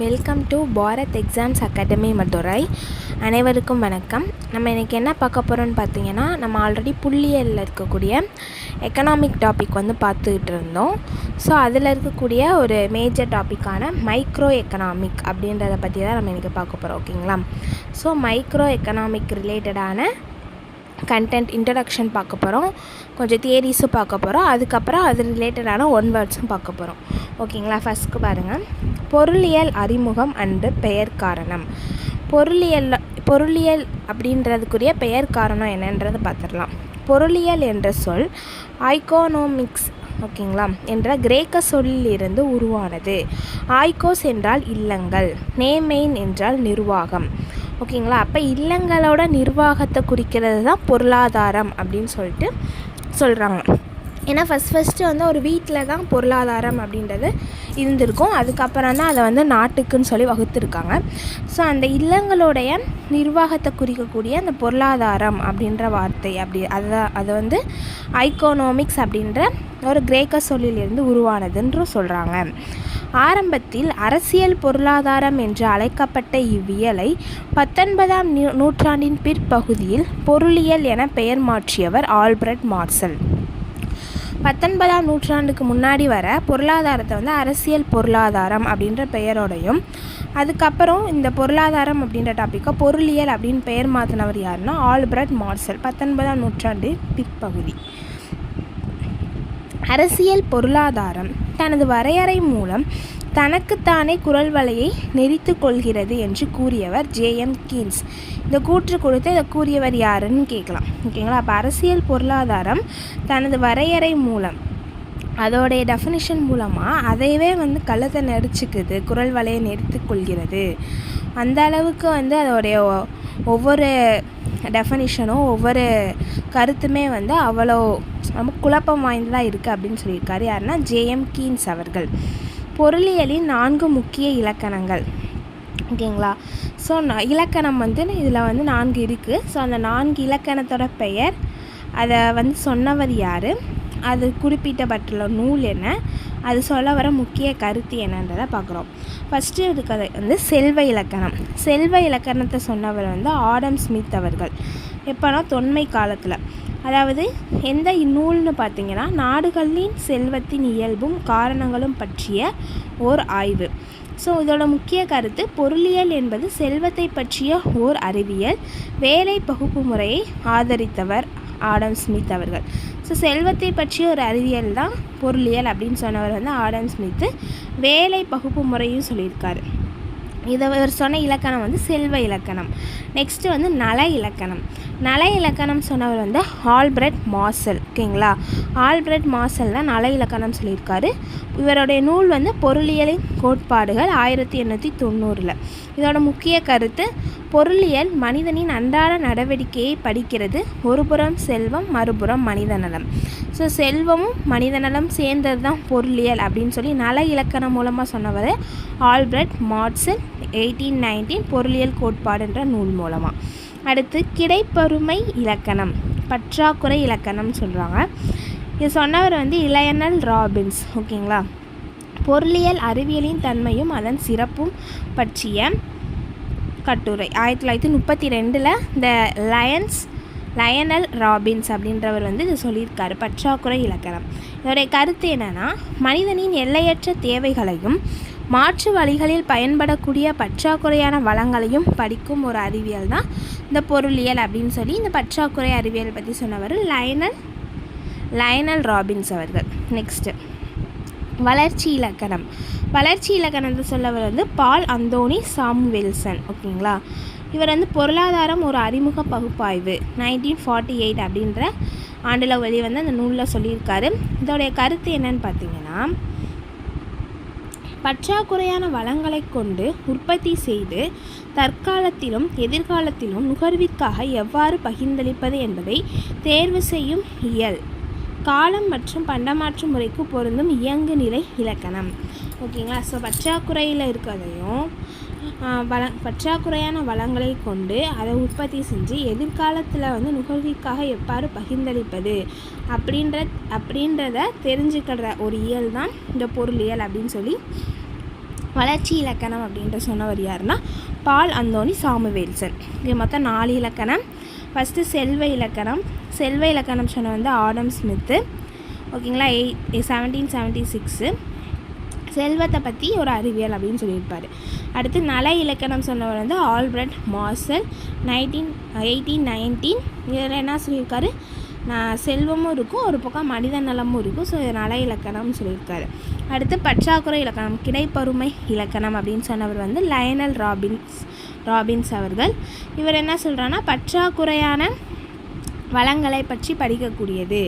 Welcome to Bharat exams academy Madurai. அனைவருக்கும் வணக்கம். நம்ம இன்றைக்கி என்ன பார்க்க போகிறோன்னு பார்த்தீங்கன்னா, நம்ம ஆல்ரெடி புள்ளியலில் இருக்கக்கூடிய எக்கனாமிக் டாபிக் பார்த்துக்கிட்டு இருந்தோம். ஸோ அதில் இருக்கக்கூடிய ஒரு மேஜர் டாப்பிக்கான மைக்ரோ எக்கனாமிக் அப்படின்றத பற்றி தான் நம்ம இன்றைக்கி பார்க்க போகிறோம். ஓகேங்களா? ஸோ மைக்ரோ எக்கனாமிக் ரிலேட்டடான கண்டென்ட் இன்ட்ரடக்ஷன் பார்க்க போகிறோம், கொஞ்சம் தியரிஸும் பார்க்க போகிறோம், அதுக்கப்புறம் அது ரிலேட்டடான ஒன் வேர்ட்ஸும் பார்க்க போகிறோம். ஓகேங்களா? ஃபஸ்ட்டு பாருங்கள், பொருளியல் அறிமுகம் அண்டு பெயர் காரணம். பொருளியல் அப்படின்றதுக்குரிய பெயர் காரணம் என்னன்றது பார்த்துடலாம். பொருளியல் என்ற சொல் ஐகோனோமிக்ஸ் ஓகேங்களா என்ற கிரேக்க சொல்லில் இருந்து உருவானது. ஆய்கோஸ் என்றால் இல்லங்கள், நேமெயின் என்றால் நிர்வாகம். ஓகேங்களா? அப்போ இல்லங்களோட நிர்வாகத்தை குறிக்கிறது தான் பொருளாதாரம் அப்படின்னு சொல்லிட்டு சொல்கிறாங்க. ஏன்னா ஃபஸ்ட்டு ஒரு வீட்டில் தான் பொருளாதாரம் அப்படின்றது இருந்திருக்கும். அதுக்கப்புறம் தான் அதை நாட்டுக்குன்னு சொல்லி வகுத்துருக்காங்க. ஸோ அந்த இல்லங்களுடைய நிர்வாகத்தை குறிக்கக்கூடிய அந்த பொருளாதாரம் அப்படின்ற வார்த்தை அது ஐகோனோமிக்ஸ் அப்படின்ற ஒரு கிரேக்க சொல்லிலிருந்து உருவானதுன்னு சொல்கிறாங்க. ஆரம்பத்தில் அரசியல் பொருளாதாரம் என்று அழைக்கப்பட்ட இவ்வியலை 19ஆம் நூற்றாண்டின் பிற்பகுதியில் பொருளியல் என பெயர் மாற்றியவர் ஆல்பர்ட் மார்சல். 19ஆம் நூற்றாண்டுக்கு முன்னாடி வர பொருளாதாரத்தை அரசியல் பொருளாதாரம் அப்படின்ற பெயரோடையும், அதுக்கப்புறம் இந்த பொருளாதாரம் அப்படின்ற டாப்பிக்கை பொருளியல் அப்படின்னு பெயர் மாற்றினவர் யாருன்னா ஆல்பர்ட் மார்சல், 19ஆம் நூற்றாண்டு பிற்பகுதி. அரசியல் பொருளாதாரம் தனது வரையறை மூலம் தனக்குத்தானே குரல் வலையை நெறித்து கொள்கிறது என்று கூறியவர் ஜேஎம் கீன்ஸ். இந்த கூற்று கொடுத்து இதை கூறியவர் யாருன்னு கேட்கலாம். ஓகேங்களா? அப்போ அரசியல் பொருளாதாரம் தனது வரையறை மூலம், அதோடைய டெஃபினிஷன் மூலமாக அதையவே கழுத்தை நெரிச்சிக்குது, குரல் வலையை நெறித்து கொள்கிறது. அந்த அளவுக்கு அதோடைய ஒவ்வொரு டெஃபினிஷனும் ஒவ்வொரு கருத்துமே அவ்வளோ ரொம்ப குழப்பம் வாய்ந்ததாக இருக்குது அப்படின்னு சொல்லியிருக்காரு. யாருன்னா ஜேஎம் கீன்ஸ் அவர்கள். பொருளியலின் 4 முக்கிய இலக்கணங்கள். ஓகேங்களா? ஸோ இலக்கணம் இதில் 4 இருக்குது. ஸோ அந்த 4 இலக்கணத்தோட பெயர், அதை சொன்னவர் யார், அது குறிப்பிட்டப்பட்டுள்ள நூல் என்ன, அது சொல்ல வர முக்கிய கருத்து என்னன்றதை பார்க்குறோம். ஃபஸ்ட்டு இருக்கிறது செல்வ இலக்கணம். செல்வ இலக்கணத்தை சொன்னவர் ஆடம் ஸ்மித் அவர்கள். எப்போனா தொன்மை காலத்தில், அதாவது எந்த நூல்னு பார்த்தீங்கன்னா நாடுகளின் செல்வத்தின் இயல்பும் காரணங்களும் பற்றிய ஓர் ஆய்வு. ஸோ இதோட முக்கிய கருத்து, பொருளியல் என்பது செல்வத்தை பற்றிய ஓர் அறிவியல், வேலை பகுப்பு முறையை ஆதரித்தவர் ஆடம் ஸ்மித் அவர்கள். ஸோ செல்வத்தை பற்றிய ஒரு அறிவியல் தான் பொருளியல் அப்படின்னு சொன்னவர் ஆடம் ஸ்மித்து. வேலை பகுப்பு முறையும் சொல்லியிருக்காரு. இதை ஒரு சொன்ன இலக்கணம் செல்வ இலக்கணம். நெக்ஸ்ட்டு நல இலக்கணம். நல இலக்கணம் சொன்னவர் ஆல்பர்ட் மார்சல். ஓகேங்களா? ஆல்பர்ட் மார்சல் தான் நல இலக்கணம் சொல்லியிருக்காரு. இவருடைய நூல் பொருளியலின் கோட்பாடுகள் 1890. இதோட முக்கிய கருத்து, பொருளியல் மனிதனின் அன்றாட நடவடிக்கையை படிக்கிறது. ஒருபுறம் செல்வம், மறுபுறம் மனித நலம். ஸோ செல்வமும் மனித நலம் சேர்ந்தது தான் பொருளியல் அப்படின்னு சொல்லி நல இலக்கணம் மூலமாக சொன்னவர் ஆல்பர்ட் மார்சல் 1819 பொருளியல் கோட்பாடுன்ற நூல் மூலமாக. அடுத்து கிடைப்பருமை இலக்கணம், பற்றாக்குறை இலக்கணம் சொல்கிறாங்க. இது சொன்னவர் இலயனல் ராபின்ஸ். ஓகேங்களா? பொருளியல் அறிவியலின் தன்மையும் அதன் சிறப்பும் பற்றிய கட்டுரை 1932 இந்த லயனல் ராபின்ஸ் அப்படின்றவர் இது சொல்லியிருக்காரு. பற்றாக்குறை இலக்கணம் இதோடைய கருத்து என்னென்னா, மனிதனின் எல்லையற்ற தேவைகளையும் மாற்று வழிகளில் பயன்படக்கூடிய பற்றாக்குறையான வளங்களையும் படிக்கும் ஒரு அறிவியல் தான் இந்த பொருளியல் அப்படின்னு சொல்லி இந்த பற்றாக்குறை அறிவியல் பற்றி சொன்னவர் லயனல் ராபின்ஸ் அவர்கள். நெக்ஸ்ட்டு வளர்ச்சி இலக்கணம். வளர்ச்சி இலக்கணத்தை சொல்லவர் பால் அந்தோனி சாமுவேல்சன். ஓகேங்களா? இவர் பொருளாதாரம் ஒரு அறிமுக பகுப்பாய்வு 1948 அப்படின்ற ஆண்டில் வெளிவந்து அந்த நூலில் சொல்லியிருக்காரு. இதோடைய கருத்து என்னன்னு பார்த்தீங்கன்னா, பற்றாக்குறையான வளங்களை கொண்டு உற்பத்தி செய்து தற்காலத்திலும் எதிர்காலத்திலும் நுகர்விற்காக எவ்வாறு பகிர்ந்தளிப்பது என்பதை தேர்வு செய்யும் இயல், காலம் மற்றும் பண்டமாற்று முறைக்கு பொருந்தும் இயங்கு நிலை இலக்கணம். ஓகேங்களா? ஸோ பற்றாக்குறையில் இருக்கிறதையும் பற்றாக்குறையான வளங்களை கொண்டு அதை உற்பத்தி செஞ்சு எதிர்காலத்தில் நுகர்விற்காக எவ்வாறு பகிர்ந்தளிப்பது அப்படின்றத தெரிஞ்சுக்கிற ஒரு இயல் தான் இந்த பொருளியல் அப்படின்னு சொல்லி வளர்ச்சி இலக்கணம் அப்படின்ற சொன்னவர் யாருன்னா பால் அந்தோனி சாமுவேல்சன். இது மொத்தம் 4 இலக்கணம். ஃபஸ்ட்டு செல்வ இலக்கணம் சொன்ன வந்து ஆடம் ஸ்மித்து. ஓகேங்களா, 1776. செல்வத்தை பற்றி ஒரு அறிவியல் அப்படின்னு சொல்லியிருப்பார். அடுத்து நல இலக்கணம் சொன்னவர் வந்து ஆல்பர்ட் மார்சல், 1819. இதில் என்ன சொல்லியிருக்காரு, செல்வமும் இருக்கும், ஒரு பக்கம் மனித நலமும் இருக்கும். ஸோ இது நல இலக்கணம்னு சொல்லியிருக்காரு. அடுத்து பற்றாக்குறை இலக்கணம், கிடைப்பருமை இலக்கணம் அப்படின்னு சொன்னவர் வந்து லயனல் ராபின்ஸ் அவர்கள். இவர் என்ன சொல்கிறான்னா பற்றாக்குறையான வளங்களை பற்றி படிக்கக்கூடியது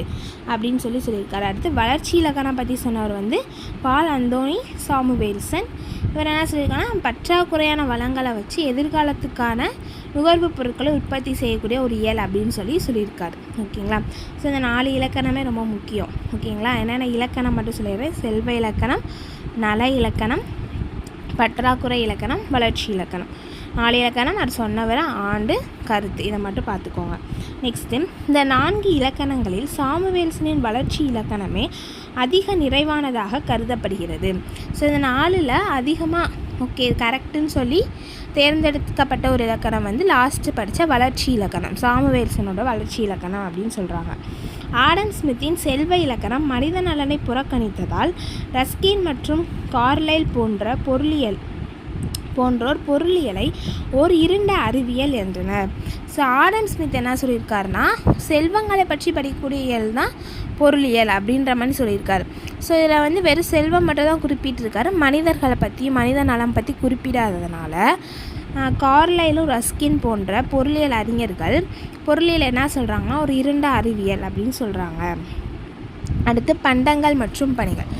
அப்படின்னு சொல்லியிருக்காரு. அடுத்து வளர்ச்சி இலக்கணம் பற்றி சொன்னவர் வந்து பால் அந்தோனி சாமுவேல்சன். இவர் என்ன சொல்லியிருக்காங்கன்னா பற்றாக்குறையான வளங்களை வச்சு எதிர்காலத்துக்கான நுகர்வு பொருட்களை உற்பத்தி செய்யக்கூடிய ஒரு இயல் அப்படின்னு சொல்லியிருக்காரு. ஓகேங்களா, ஸோ இந்த 4 இலக்கணமே ரொம்ப முக்கியம். ஓகேங்களா, என்னென்ன இலக்கணம் மட்டும் சொல்லிடுறேன். செல்வ இலக்கணம், நல இலக்கணம், பற்றாக்குறை இலக்கணம், வளர்ச்சி இலக்கணம். 4 இலக்கணம். அது சொன்னவர ஆண்டு, கருத்து, இதை மட்டும் பார்த்துக்கோங்க. நெக்ஸ்ட்டு, இந்த 4 இலக்கணங்களில் சாமுவேல்சனின் வளர்ச்சி இலக்கணமே அதிக நிறைவானதாக கருதப்படுகிறது. ஸோ இந்த 4ல் அதிகமாக கரெக்டுன்னு சொல்லி தேர்ந்தெடுக்கப்பட்ட ஒரு இலக்கணம் வந்து லாஸ்ட்டு படித்த வளர்ச்சி இலக்கணம், சாமுவேல்சனோட வளர்ச்சி இலக்கணம் அப்படின்னு சொல்கிறாங்க. ஆடம் ஸ்மித்தின் செல்வ இலக்கணம் மனித நலனை புறக்கணித்ததால் ரஸ்கின் மற்றும் கார்லைல் போன்றோர் பொருளியலை ஓர் இருண்ட அறிவியல் என்றனர். ஸோ ஆடம் ஸ்மித் என்ன சொல்லியிருக்காருன்னா செல்வங்களை பற்றி படிக்கக்கூடிய இயல் தான் பொருளியல் அப்படின்ற மாதிரி சொல்லியிருக்காரு. ஸோ இதில் வந்து வெறும் செல்வம் மட்டும் தான் குறிப்பிட்டிருக்காரு, மனிதர்களை பற்றி மனித நலம் பற்றி குறிப்பிடாததுனால கார்லைலும் ரஸ்கின் போன்ற பொருளியல் அறிஞர்கள் பொருளியல் என்ன சொல்கிறாங்கன்னா ஒரு இருண்ட அறிவியல் அப்படின்னு சொல்கிறாங்க. அடுத்து பண்டங்கள் மற்றும் பணிகள்.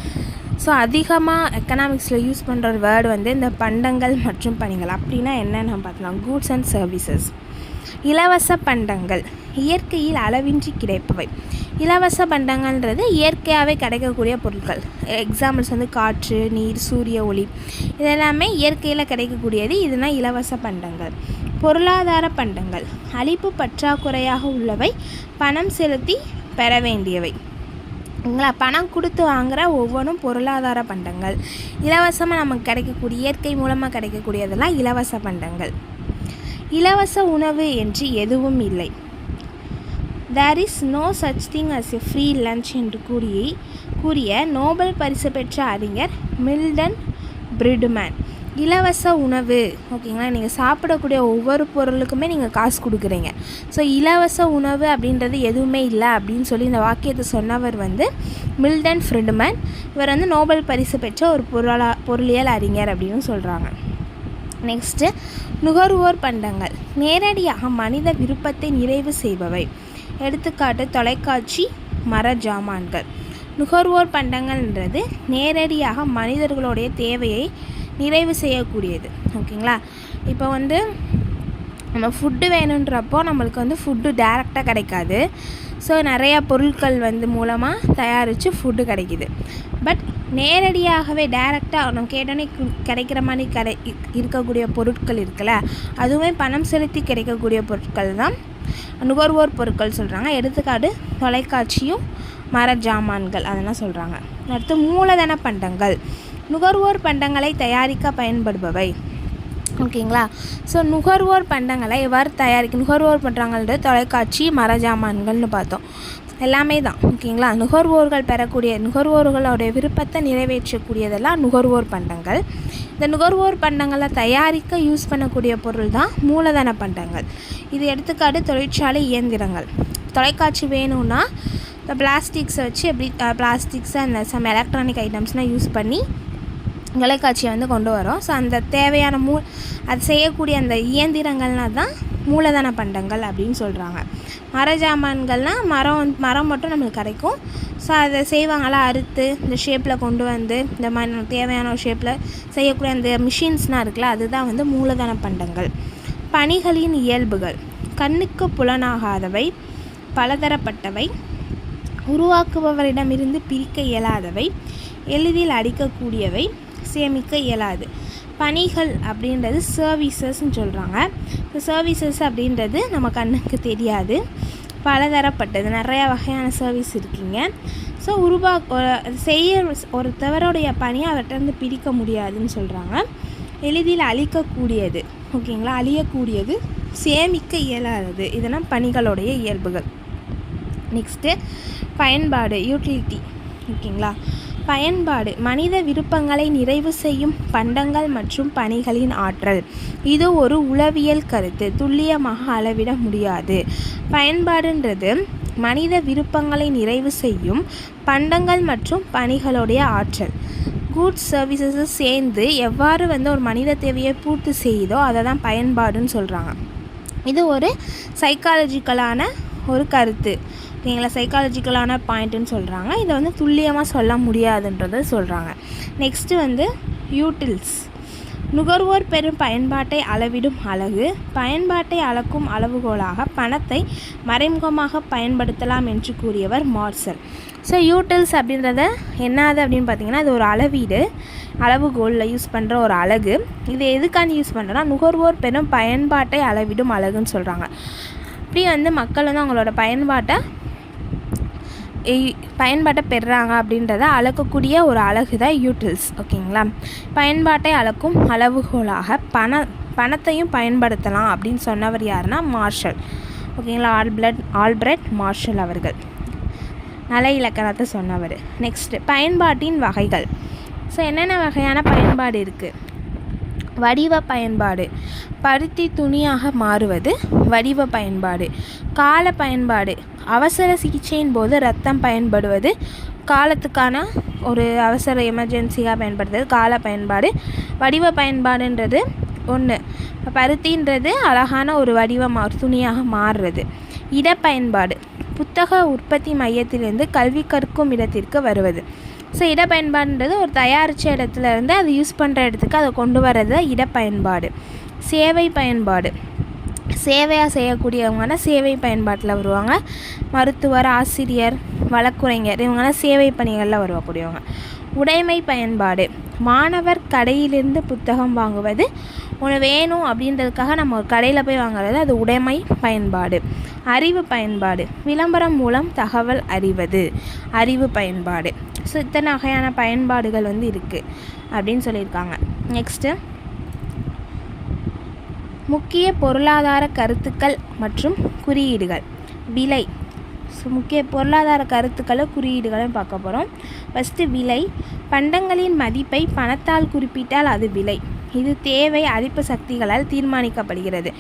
ஸோ அதிகமாக எக்கனாமிக்ஸில் யூஸ் பண்ணுற ஒரு வேர்டு வந்து இந்த பண்டங்கள் மற்றும் பணிகள். அப்படின்னா என்னென்னு நம்ம பார்க்கலாம். Goods and services. இலவச பண்டங்கள் இயற்கையில் அளவின்றி கிடைப்பவை. இலவச பண்டங்கள்ன்றது இயற்கையாகவே கிடைக்கக்கூடிய பொருட்கள். எக்ஸாம்பிள்ஸ் வந்து காற்று, நீர், சூரிய ஒளி, இதெல்லாமே இயற்கையில் கிடைக்கக்கூடியது. இதுதான் இலவச பண்டங்கள். பொருளாதார பண்டங்கள் அளிப்பு பற்றாக்குறையாக உள்ளவை, பணம் செலுத்தி பெற வேண்டியவை. பணம் கொடுத்து வாங்குகிற ஒவ்வொன்றும் பொருளாதார பண்டங்கள். இலவசமாக நமக்கு கிடைக்கக்கூடிய இயற்கை மூலமாக கிடைக்கக்கூடியதெல்லாம் இலவச பண்டங்கள். இலவச உணவு என்று எதுவும் இல்லை. There is no such thing as a free lunch என்று கூறிய நோபல் பரிசு பெற்ற அறிஞர் மில்டன் பிரிட்மேன். இலவச உணவு, ஓகேங்களா, நீங்கள் சாப்பிடக்கூடிய ஒவ்வொரு பொருளுக்குமே நீங்கள் காசு கொடுக்குறீங்க. ஸோ இலவச உணவு அப்படின்றது எதுவுமே இல்லை அப்படின்னு சொல்லி இந்த வாக்கியத்தை சொன்னவர் வந்து மில்டன் ஃப்ரிட்மேன். இவர் வந்து நோபல் பரிசு பெற்ற ஒரு பொருளியல் அறிஞர் அப்படின்னு சொல்கிறாங்க. நெக்ஸ்ட்டு, நுகர்வோர் பண்டங்கள் நேரடியாக மனித விருப்பத்தை நிறைவு செய்பவை. எடுத்துக்காட்டு தொலைக்காட்சி, மர ஜாமான்கள். நுகர்வோர் பண்டங்கள்ன்றது நேரடியாக மனிதர்களுடைய தேவையை நிறைவு செய்யக்கூடியது. ஓகேங்களா, இப்போ வந்து நம்ம ஃபுட்டு வேணுன்றப்போ நம்மளுக்கு வந்து ஃபுட்டு டைரெக்டாக கிடைக்காது. ஸோ நிறையா பொருட்கள் வந்து மூலமாக தயாரித்து ஃபுட்டு கிடைக்கிது. பட் நேரடியாகவே டைரெக்டாக நம்ம கேட்டோன்னே கிடைக்கிற மாதிரி இருக்கக்கூடிய பொருட்கள் இருக்குல்ல, அதுவுமே பணம் செலுத்தி கிடைக்கக்கூடிய பொருட்கள் தான் நுகர்வோர் பொருட்கள் சொல்கிறாங்க. எடுத்துக்காட்டு தொலைக்காட்சியும் மர ஜாமான்கள் அதெல்லாம் சொல்கிறாங்க. அடுத்து மூலதன பண்டங்கள் நுகர்வோர் பண்டங்களை தயாரிக்க பயன்படுபவை. ஓகேங்களா, ஸோ நுகர்வோர் பண்டங்களை எவ்வாறு தயாரிக்க நுகர்வோர் பண்டங்கள்ன்றது தொலைக்காட்சி, மர ஜாமான்கள்னு பார்த்தோம். எல்லாமே தான். ஓகேங்களா, நுகர்வோர்கள் நுகர்வோர்களுடைய விருப்பத்தை நிறைவேற்றக்கூடியதெல்லாம் நுகர்வோர் பண்டங்கள். இந்த நுகர்வோர் பண்டங்களை தயாரிக்க யூஸ் பண்ணக்கூடிய பொருள் தான் மூலதன பண்டங்கள். இது எடுத்துக்காட்டு தொழிற்சாலை இயந்திரங்கள். தொலைக்காட்சி வேணும்னா இந்த பிளாஸ்டிக்ஸை வச்சு பிளாஸ்டிக்ஸை அந்த சம் எலக்ட்ரானிக் ஐட்டம்ஸ்னால் யூஸ் பண்ணி தொலைக்காட்சியை வந்து கொண்டு வரோம். ஸோ அந்த தேவையான அது செய்யக்கூடிய அந்த இயந்திரங்கள்னால் தான் மூலதன பண்டங்கள் அப்படின்னு சொல்கிறாங்க. மர ஜாமான்கள்னால் மரம் மட்டும் நம்மளுக்கு கிடைக்கும். ஸோ அதை செய்வாங்களா, அறுத்து இந்த ஷேப்பில் கொண்டு வந்து இந்த மாதிரி நமக்கு தேவையான ஒரு ஷேப்பில் செய்யக்கூடிய அந்த மிஷின்ஸ்னால் இருக்குல்ல, அதுதான் வந்து மூலதன பண்டங்கள். பணிகளின் இயல்புகள் கண்ணுக்கு புலனாகாதவை, பலதரப்பட்டவை, உருவாக்குபவரிடமிருந்து பிரிக்க இயலாதவை, எளிதில் அடிக்கக்கூடியவை, சேமிக்க இயலாது. பணிகள் அப்படின்றது சர்வீசஸ்ன்னு சொல்கிறாங்க. இந்த சர்வீசஸ் அப்படின்றது நம்ம கண்ணுக்கு தெரியாது. பலதரப்பட்டது, நிறையா வகையான சர்வீஸ் இருக்குங்க. ஸோ செய்ய ஒருத்தவருடைய பணியை அவர்கிட்ட பிடிக்க முடியாதுன்னு சொல்கிறாங்க. எளிதில் அழிக்கக்கூடியது, ஓகேங்களா, அழியக்கூடியது, சேமிக்க இயலாதது, இதெல்லாம் பணிகளுடைய இயல்புகள். நெக்ஸ்ட்டு பயன்பாடு, யூட்டிலிட்டி, ஓகேங்களா. பயன்பாடு மனித விருப்பங்களை நிறைவு செய்யும் பண்டங்கள் மற்றும் பணிகளின் ஆற்றல். இது ஒரு உளவியல் கருத்து, துல்லியமாக அளவிட முடியாது. பயன்பாடுன்றது மனித விருப்பங்களை நிறைவு செய்யும் பண்டங்கள் மற்றும் பணிகளுடைய ஆற்றல். கூட்ஸ் சர்வீசஸ் சேர்ந்து எவ்வாறு ஒரு மனித தேவையை பூர்த்தி செய்யுதோ அதை தான் பயன்பாடுன்னு சொல்கிறாங்க. இது ஒரு சைக்காலஜிக்கலான ஒரு கருத்து, ஓகேங்களா, சைக்காலஜிக்கலான பாயிண்ட்டுன்னு சொல்கிறாங்க. இதை துல்லியமாக சொல்ல முடியாதுன்றதை சொல்கிறாங்க. நெக்ஸ்ட்டு யூட்டில்ஸ், நுகர்வோர் பெரும் பயன்பாட்டை அளவிடும் அலகு. பயன்பாட்டை அளக்கும் அளவுகோலாக பணத்தை மறைமுகமாக பயன்படுத்தலாம் என்று கூறியவர் மார்சல். ஸோ யூட்டில்ஸ் அப்படின்றத என்னது அப்படின்னு பார்த்தீங்கன்னா, இது ஒரு அளவீடு, அளவுகோலில் யூஸ் பண்ணுற ஒரு அலகு. இது எதுக்காண்டி யூஸ் பண்ணுறோன்னா, நுகர்வோர் பெரும் பயன்பாட்டை அளவிடும் அலகுன்னு சொல்கிறாங்க. இப்படி மக்கள் அவங்களோட பயன்பாட்டை பெறுறாங்க அப்படின்றத அளக்கக்கூடிய ஒரு அலகு தான் யூட்டில்ஸ், ஓகேங்களா. பயன்பாட்டை அளக்கும் அளவுகோலாக பணத்தையும் பயன்படுத்தலாம் அப்படின்னு சொன்னவர் யாருன்னா மார்ஷல், ஓகேங்களா, ஆல்பிரட் மார்ஷல் அவர்கள், நல்ல இலக்கணத்தை சொன்னவர். நெக்ஸ்ட்டு பயன்பாட்டின் வகைகள். ஸோ என்னென்ன வகையான பயன்பாடு இருக்குது? வடிவ பயன்பாடு, பருத்தி துணியாக மாறுவது வடிவ பயன்பாடு. கால பயன்பாடு, அவசர சிகிச்சையின் போது ரத்தம் பயன்படுவது, காலத்துக்கான ஒரு அவசர எமர்ஜென்சியாக பயன்படுத்துறது கால பயன்பாடு. வடிவ பயன்பாடுன்றது ஒன்று, பருத்தின்றது அழகான ஒரு வடிவமாக துணியாக மாறுறது. இடப்பயன்பாடு, புத்தக உற்பத்தி மையத்திலிருந்து கல்வி கற்கும் இடத்திற்கு வருவது. ஸோ இடப்பயன்பாடுன்றது ஒரு தயாரித்த இடத்துலேருந்து அது யூஸ் பண்ணுற இடத்துக்கு அதை கொண்டு வர்றது இடப்பயன்பாடு. சேவை பயன்பாடு, சேவையாக செய்யக்கூடியவங்கன்னா சேவை பயன்பாட்டில் வருவாங்க. மருத்துவர், ஆசிரியர், வழக்குரைஞர், இவங்கெல்லாம் சேவை பணிகளில் வரக்கூடியவங்க. உடைமை பயன்பாடு, மாணவர் கடையிலிருந்து புத்தகம் வாங்குவது, ஒன்று வேணும் அப்படின்றதுக்காக நம்ம ஒரு கடையில் போய் வாங்குறது, அது உடைமை பயன்பாடு. அறிவு பயன்பாடு, விளம்பரம் மூலம் தகவல் அறிவது, அறிவு பயன்பாடு. ஸோ இத்தனை வகையான பயன்பாடுகள் இருக்குது அப்படின்னு சொல்லியிருக்காங்க. நெக்ஸ்ட்டு முக்கிய பொருளாதார கருத்துக்கள் மற்றும் குறியீடுகள். விலை, ஸோ முக்கிய பொருளாதார கருத்துக்களை குறியீடுகளும் பார்க்க போகிறோம். ஃபஸ்ட்டு விலை, பண்டங்களின் மதிப்பை பணத்தால் குறிப்பிட்டால் அது விலை. இது தேவை அளிப்பு சக்திகளால் தீர்மானிக்கப்படுகிறது.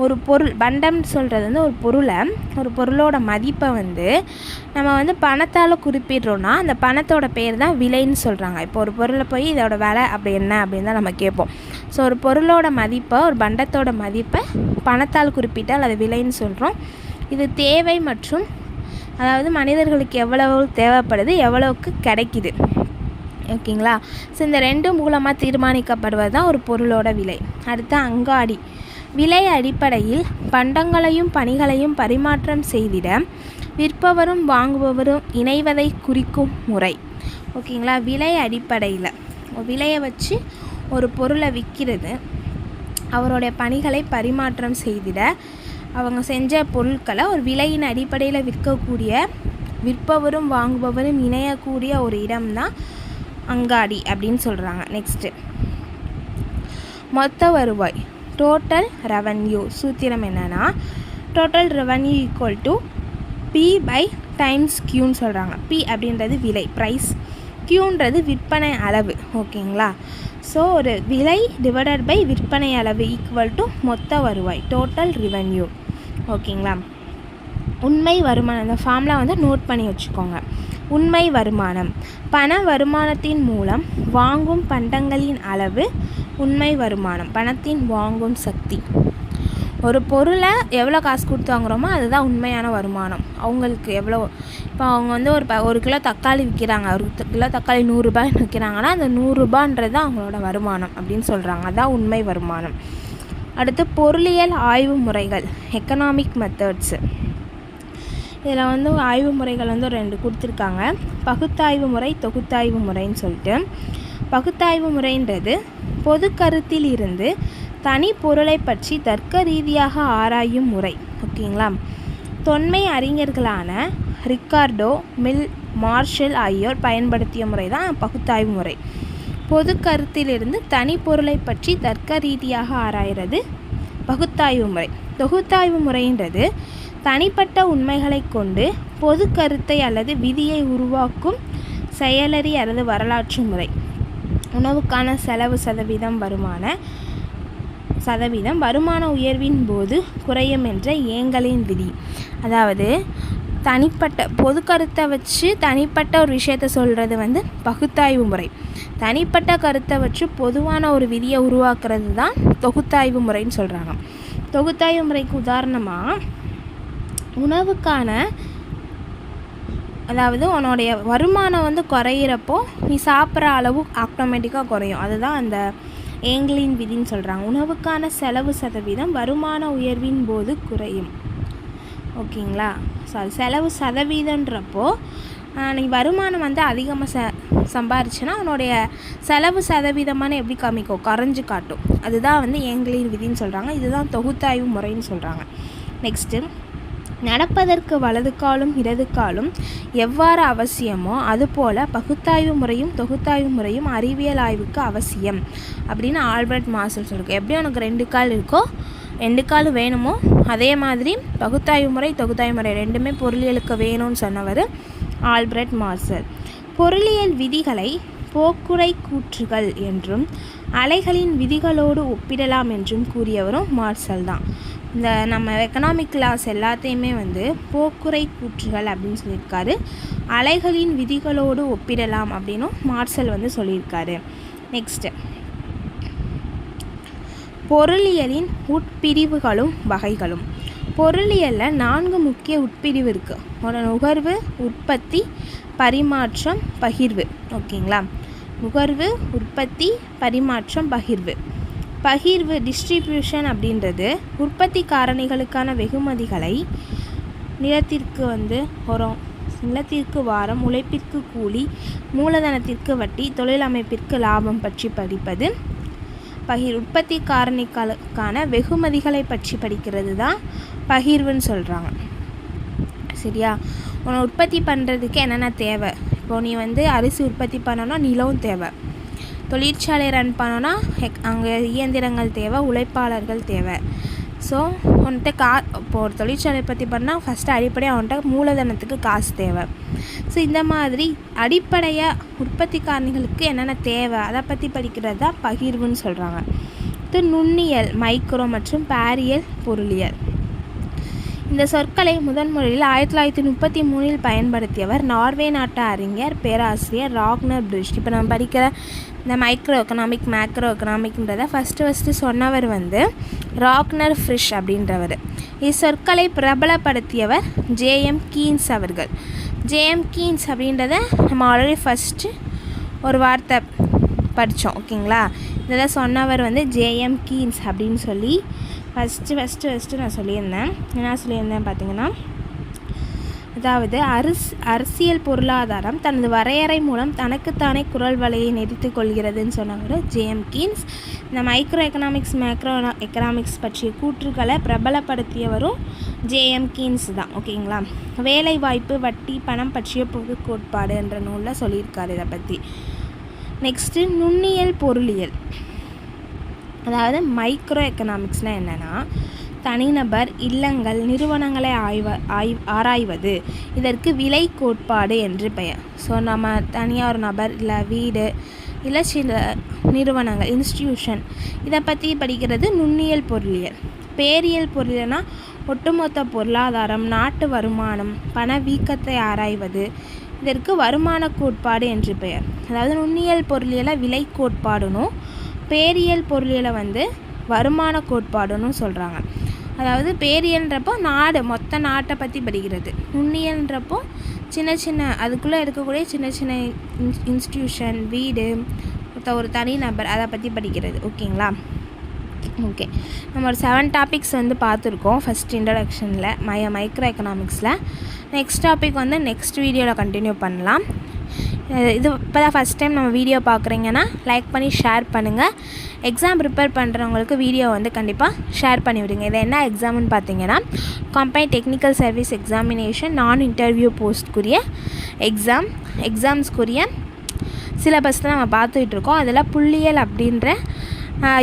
ஒரு பொருள், பண்டம் சொல்கிறது ஒரு பொருளோட மதிப்பை நம்ம பணத்தால் குறிப்பிடுறோன்னா அந்த பணத்தோட பேர் தான் விலைன்னு சொல்கிறாங்க. இப்போ ஒரு பொருளை போய் இதோட விலை அப்படி என்ன அப்படின்னு தான் நம்ம கேட்போம். ஸோ ஒரு பொருளோட மதிப்பை, ஒரு பண்டத்தோட மதிப்பை பணத்தால் குறிப்பிட்டால் அது விலைன்னு சொல்கிறோம். இது தேவை மற்றும் அதாவது மனிதர்களுக்கு எவ்வளவு தேவைப்படுது, எவ்வளவுக்கு கிடைக்குது, ஓகேங்களா. ஸோ இந்த ரெண்டும் மூலமாக தீர்மானிக்கப்படுவது தான் ஒரு பொருளோட விலை. அடுத்து அங்காடி, விலை அடிப்படையில் பண்டங்களையும் பணிகளையும் பரிமாற்றம் செய்திட விற்பவரும் வாங்குபவரும் இணைவதை குறிக்கும் முறை, ஓகேங்களா. விலை அடிப்படையில் விலையை வச்சு ஒரு பொருளை விற்கிறது, அவருடைய பணிகளை பரிமாற்றம் செய்திட அவங்க செஞ்ச பொருட்களை ஒரு விலையின் அடிப்படையில் விற்கக்கூடிய, விற்பவரும் வாங்குபவரும் இணையக்கூடிய ஒரு இடம்தான் அங்காடி அப்படின்னு சொல்கிறாங்க. நெக்ஸ்ட்டு மொத்த வருவாய், டோட்டல் ரெவன்யூ. சூத்திரம் என்னென்னா, total revenue equal to P by times கியூன்னு சொல்கிறாங்க. பி அப்படின்றது விலை, ப்ரைஸ், கியூன்றது விற்பனை அளவு, ஓகேங்களா. ஸோ ஒரு விலை டிவைடட் பை விற்பனை அளவு ஈக்குவல் டு மொத்த வருவாய், டோட்டல் ரெவன்யூ, ஓகேங்களா. உண்மை வருமானம், இந்த ஃபார்முலா நோட் பண்ணி வச்சுக்கோங்க. உண்மை வருமானம், பண வருமானத்தின் மூலம் வாங்கும் பண்டங்களின் அளவு உண்மை வருமானம், பணத்தின் வாங்கும் சக்தி. ஒரு பொருளை எவ்வளோ காசு கொடுத்து வாங்குகிறோமோ அதுதான் உண்மையான வருமானம். அவங்களுக்கு எவ்வளோ, இப்போ அவங்க ஒரு கிலோ தக்காளி விற்கிறாங்க, ஒரு கிலோ தக்காளி 100 ரூபாய்னு விற்கிறாங்கன்னா அந்த 100 ரூபான்றது அவங்களோட வருமானம் அப்படின்னு சொல்கிறாங்க. அதுதான் உண்மை வருமானம். அடுத்து பொருளியல் ஆய்வு முறைகள், எக்கனாமிக் மெத்தட்ஸு. இதில் ஆய்வு முறைகள் 2 கொடுத்துருக்காங்க. பகுத்தாய்வு முறை, தொகுத்தாய்வு முறைன்னு சொல்லிட்டு. பகுத்தாய்வு முறைன்றது பொது கருத்தில் இருந்து தனி பொருளை பற்றி தர்க்க ரீதியாக ஆராயும் முறை, ஓகேங்களா. தொன்மை அறிஞர்களான ரிக்கார்டோ, மில், மார்ஷல் ஆகியோர் பயன்படுத்திய முறை தான் பகுத்தாய்வு முறை. பொது கருத்திலிருந்து தனிப்பொருளை பற்றி தர்க்க ரீதியாக ஆராய்கிறது பகுத்தாய்வு முறை. தொகுத்தாய்வு முறைன்றது தனிப்பட்ட உண்மைகளை கொண்டு பொது கருத்தை அல்லது விதியை உருவாக்கும் செயலறி அல்லது வரலாற்று முறை. உணவுக்கான செலவு சதவீதம் வருமான உயர்வின் போது குறையும் என்ற ஏங்கலின் விதி. அதாவது தனிப்பட்ட பொது கருத்தை வச்சு தனிப்பட்ட ஒரு விஷயத்தை சொல்கிறது பகுத்தாய்வு முறை. தனிப்பட்ட கருத்தை வச்சு பொதுவான ஒரு விதியை உருவாக்குறது தான் தொகுத்தாய்வு முறைன்னு சொல்கிறாங்க. தொகுத்தாய்வு முறைக்கு உதாரணமாக உணவுக்கான அதாவது உன்னுடைய வருமானம் குறையிறப்போ நீ சாப்பிட்ற அளவு ஆட்டோமேட்டிக்காக குறையும். அதுதான் அந்த ஏங்கலின் விதின்னு சொல்கிறாங்க. உணவுக்கான செலவு சதவீதம் வருமான உயர்வின் போது குறையும். ஓகேங்களா? செலவு சதவீதன்றப்போ நீ வருமானம் அதிகமாக சம்பாரிச்சுன்னா உன்னுடைய செலவு சதவீதமான எப்படி காமிக்கும்? குறைஞ்சு காட்டும். அதுதான் ஏங்கலின் விதின்னு சொல்கிறாங்க. இதுதான் தொகுத்தாய்வு முறைன்னு சொல்கிறாங்க. நெக்ஸ்ட்டு, நடப்பதற்கு வலது காலும் இடது காலும் எவ்வாறு அவசியமோ அதுபோல் பகுத்தாய்வு முறையும் தொகுத்தாய்வு முறையும் அறிவியல் ஆய்வுக்கு அவசியம் அப்படின்னு ஆல்பர்ட் மார்சல் சொல்லியிருக்கோம். எப்படி உனக்கு 2 கால் இருக்கோ 2 கால் வேணுமோ அதே மாதிரி பகுத்தாய்வு முறை தொகுத்தாய்வு முறை ரெண்டுமே பொருளியலுக்கு வேணும்னு சொன்னவர் ஆல்பர்ட் மார்சல். பொருளியல் விதிகளை போக்குறை கூற்றுகள் என்றும் அலைகளின் விதிகளோடு ஒப்பிடலாம் என்றும் கூறியவரும் மார்சல் தான். இந்த நம்ம எக்கனாமிக் கிளாஸ் எல்லாத்தையுமே போக்குறை கூற்றுகள் அப்படின்னு சொல்லியிருக்காரு. அலைகளின் விதிகளோடு ஒப்பிடலாம் அப்படின்னும் மார்சல் சொல்லியிருக்காரு. நெக்ஸ்ட்டு, பொருளியலின் உட்பிரிவுகளும் வகைகளும். பொருளியலில் 4 முக்கிய உட்பிரிவு இருக்குது. ஒரு நுகர்வு, உற்பத்தி, பரிமாற்றம், பகிர்வு. ஓகேங்களா? நுகர்வு, உற்பத்தி, பரிமாற்றம், பகிர்வு. பகிர்வு டிஸ்ட்ரிபியூஷன் அப்படின்றது உற்பத்தி காரணிகளுக்கான வெகுமதிகளை நிலத்திற்கு உரம், நிலத்திற்கு வாரம், உழைப்பிற்கு கூலி, மூலதனத்திற்கு வட்டி, தொழில் அமைப்பிற்கு லாபம் பற்றி படிப்பது. உற்பத்தி காரணிகளுக்கான வெகுமதிகளை பற்றி படிக்கிறது தான் பகிர்வுன்னு சொல்கிறாங்க. சரியா? உன்னை உற்பத்தி பண்ணுறதுக்கு என்னென்ன தேவை? இப்போ நீ அரிசி உற்பத்தி பண்ணோன்னா நிலம் தேவை. தொழிற்சாலை ரன் பண்ணோன்னா அங்கே இயந்திரங்கள் தேவை, உழைப்பாளர்கள் தேவை. ஸோ உன்கிட்ட இப்போ ஒரு தொழிற்சாலை பற்றி பண்ணால் ஃபஸ்ட்டு அடிப்படையாக அவன்கிட்ட மூலதனத்துக்கு காசு தேவை. ஸோ இந்த மாதிரி அடிப்படையாக உற்பத்தி காரணிகளுக்கு என்னென்ன தேவை அதை பற்றி படிக்கிறது தான் பகிர்வுன்னு சொல்கிறாங்க. இது நுண்ணியல், மைக்ரோ மற்றும் பாரியல் பொருளியல். இந்த சொற்களை முதன்முறையில் 1933 பயன்படுத்தியவர் நார்வே நாட்டு அறிஞர் பேராசிரியர் ராக்னர் பிரிட்ஜ். இப்போ நம்ம படிக்கிற இந்த மைக்ரோ எக்கனாமிக், மேக்ரோ எக்கனாமிக்ன்றதை ஃபஸ்ட்டு சொன்னவர் ராக்னர் ஃப்ரிஷ் அப்படின்றவர். இச்சொற்களை பிரபலப்படுத்தியவர் ஜேஎம் கீன்ஸ் அவர்கள். ஜேஎம் கீன்ஸ் அப்படின்றத நம்ம ஆல்ரெடி ஃபஸ்ட்டு ஒரு வார்த்தை படித்தோம். ஓகேங்களா? இதை சொன்னவர் ஜேஎம் கீன்ஸ் அப்படின்னு சொல்லி ஃபஸ்ட்டு நான் சொல்லியிருந்தேன். என்ன சொல்லியிருந்தேன் பார்த்தீங்கன்னா, அதாவது அரசியல் பொருளாதாரம் தனது வரையறை மூலம் தனக்குத்தானே குரல் வலையை நெறித்து கொள்கிறதுன்னு சொன்னவர் ஜேஎம் கீன்ஸ். இந்த மைக்ரோ எக்கனாமிக்ஸ், மேக்ரோ எக்கனாமிக்ஸ் பற்றிய கூற்றுக்களை பிரபலப்படுத்தியவரும் ஜேஎம் கீன்ஸ் தான். ஓகேங்களா? வேலைவாய்ப்பு, வட்டி, பணம் பற்றிய பொது கோட்பாடு என்ற நூலில் சொல்லியிருக்காரு இதை பற்றி. நெக்ஸ்ட்டு, நுண்ணியல் பொருளியல். அதாவது மைக்ரோ எக்கனாமிக்ஸ்னால் என்னென்னா, தனிநபர், இல்லங்கள், நிறுவனங்களை ஆராய்வது. இதற்கு விலை கோட்பாடு என்று பெயர். ஸோ நம்ம தனியாக ஒரு நபர் இல்லை வீடு இல்லை சில நிறுவனங்கள், இன்ஸ்டிடியூஷன், இதை பற்றி படிக்கிறது நுண்ணியல் பொருளியல். பேரியல் பொருளியல்னா ஒட்டுமொத்த பொருளாதாரம், நாட்டு வருமானம், பணவீக்கத்தை ஆராய்வது. இதற்கு வருமான கோட்பாடு என்று பெயர். அதாவது நுண்ணியல் பொருளியலை விலை கோட்பாடுனும் பேரியல் பொருளியலை வருமான கோட்பாடுன்னு சொல்கிறாங்க. அதாவது பேரியல்ன்றப்போ மொத்த நாட்டை பற்றி படிக்கிறது. நுண்ணியல்ன்றப்போ சின்ன அதுக்குள்ளே இருக்கக்கூடிய சின்ன இன்ஸ்டிடியூஷன், வீடு, ஒரு தனிநபர், அதை பற்றி படிக்கிறது. ஓகேங்களா? ஓகே, நம்ம ஒரு 7 டாபிக்ஸ் பார்த்துருக்கோம் ஃபஸ்ட் இன்ட்ரடக்ஷனில் மைக்ரோ எக்கனாமிக்ஸில். நெக்ஸ்ட் டாபிக் நெக்ஸ்ட் வீடியோவில் கண்டினியூ பண்ணலாம். இது இப்போ தான் ஃபஸ்ட் டைம் நம்ம வீடியோ பார்க்குறீங்கன்னா லைக் பண்ணி ஷேர் பண்ணுங்கள். எக்ஸாம் ப்ரிப்பேர் பண்ணுறவங்களுக்கு வீடியோ வந்து கண்டிப்பாக ஷேர் பண்ணி விடுங்க. இது என்ன எக்ஸாம்னு பார்த்தீங்கன்னா கம்பைன்ட் டெக்னிக்கல் சர்வீஸ் எக்ஸாமினேஷன் நான் இன்டர்வியூ போஸ்ட்க்குரிய எக்ஸாம்ஸ்க்குரிய சிலபஸ் தான் நம்ம பார்த்துக்கிட்ருக்கோம். அதில் புள்ளியியல் அப்படின்ற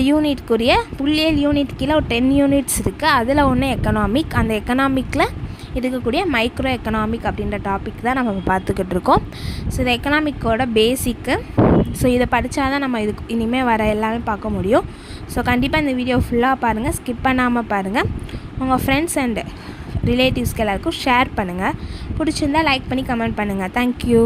யூனிட்க்குரிய புள்ளியியல் யூனிட் கீழே ஒரு 10 யூனிட்ஸ் இருக்குது. அதில் ஒன்று எக்கனாமிக். அந்த எக்கனாமிக்கில் இருக்கக்கூடிய மைக்ரோ எக்கனாமிக் அப்படின்ற டாபிக் தான் நம்ம பார்த்துக்கிட்டு இருக்கோம். ஸோ இந்த எக்கனாமிக்கோட பேசிக்கு. ஸோ இதை படித்தா தான் நம்ம இதுக்கு இனிமேல் வர எல்லாமே பார்க்க முடியும். ஸோ கண்டிப்பாக இந்த வீடியோ ஃபுல்லாக பாருங்கள், ஸ்கிப் பண்ணாமல் பாருங்கள். உங்கள் ஃப்ரெண்ட்ஸ் அண்டு ரிலேட்டிவ்ஸ்க்கு எல்லாருக்கும் ஷேர் பண்ணுங்கள். பிடிச்சிருந்தால் லைக் பண்ணி கமெண்ட் பண்ணுங்கள். தேங்க்யூ.